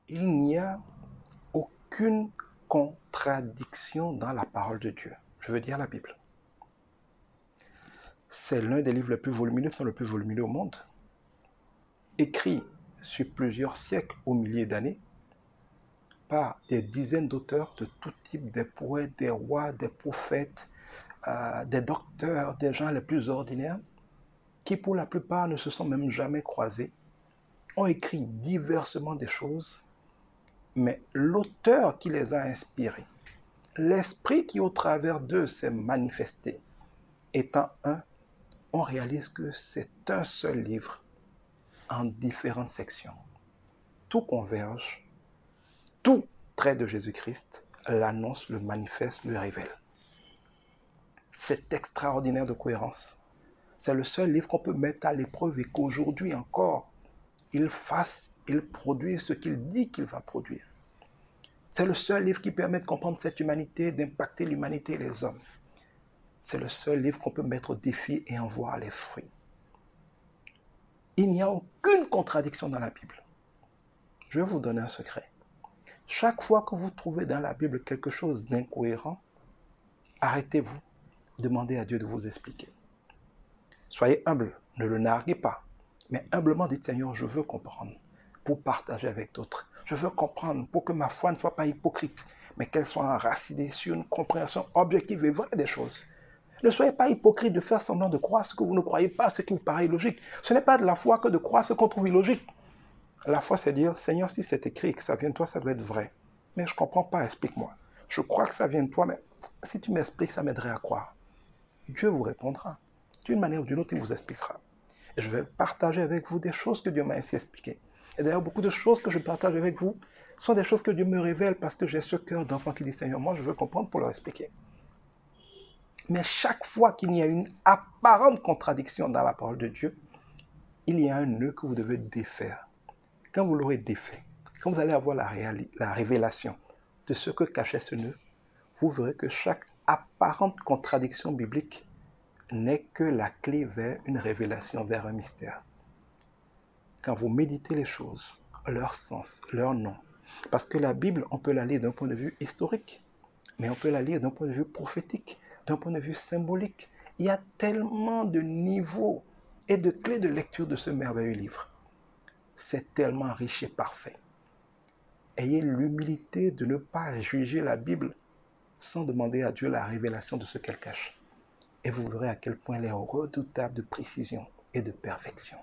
Il n'y a aucune contradiction dans la parole de Dieu. Je veux dire la Bible. C'est l'un des livres les plus volumineux, c'est le plus volumineux au monde. Écrit sur plusieurs siècles ou milliers d'années par des dizaines d'auteurs de tout type, des poètes, des rois, des prophètes, des docteurs, des gens les plus ordinaires, qui pour la plupart ne se sont même jamais croisés, ont écrit diversement des choses, mais l'auteur qui les a inspirés, l'esprit qui au travers d'eux s'est manifesté, étant un, on réalise que c'est un seul livre en différentes sections. Tout converge, tout trait de Jésus-Christ l'annonce, le manifeste, le révèle. C'est extraordinaire de cohérence. C'est le seul livre qu'on peut mettre à l'épreuve et qu'aujourd'hui encore, il produit ce qu'il dit qu'il va produire. C'est le seul livre qui permet de comprendre cette humanité, d'impacter l'humanité et les hommes. C'est le seul livre qu'on peut mettre au défi et en voir les fruits. Il n'y a aucune contradiction dans la Bible. Je vais vous donner un secret. Chaque fois que vous trouvez dans la Bible quelque chose d'incohérent, arrêtez-vous, demandez à Dieu de vous expliquer. Soyez humble, ne le narguez pas, mais humblement dites Seigneur, je veux comprendre pour partager avec d'autres. Je veux comprendre pour que ma foi ne soit pas hypocrite, mais qu'elle soit enracinée sur une compréhension objective et vraie des choses. Ne soyez pas hypocrite de faire semblant de croire ce que vous ne croyez pas, ce qui vous paraît illogique. Ce n'est pas de la foi que de croire ce qu'on trouve illogique. La foi, c'est dire, Seigneur, si c'est écrit et que ça vient de toi, ça doit être vrai. Mais je ne comprends pas, explique-moi. Je crois que ça vient de toi, mais si tu m'expliques, ça m'aiderait à croire. Dieu vous répondra. D'une manière ou d'une autre, il vous expliquera. Et je vais partager avec vous des choses que Dieu m'a ainsi expliquées. Et d'ailleurs, beaucoup de choses que je partage avec vous sont des choses que Dieu me révèle parce que j'ai ce cœur d'enfant qui dit, Seigneur, moi, je veux comprendre pour leur expliquer. Mais chaque fois qu'il y a une apparente contradiction dans la parole de Dieu, il y a un nœud que vous devez défaire. Quand vous l'aurez défait, quand vous allez avoir la révélation de ce que cachait ce nœud, vous verrez que chaque apparente contradiction biblique n'est que la clé vers une révélation, vers un mystère. Quand vous méditez les choses, leur sens, leur nom, parce que la Bible, on peut la lire d'un point de vue historique, mais on peut la lire d'un point de vue prophétique, d'un point de vue symbolique. Il y a tellement de niveaux et de clés de lecture de ce merveilleux livre. C'est tellement riche et parfait. Ayez l'humilité de ne pas juger la Bible sans demander à Dieu la révélation de ce qu'elle cache. Et vous verrez à quel point elle est redoutable de précision et de perfection.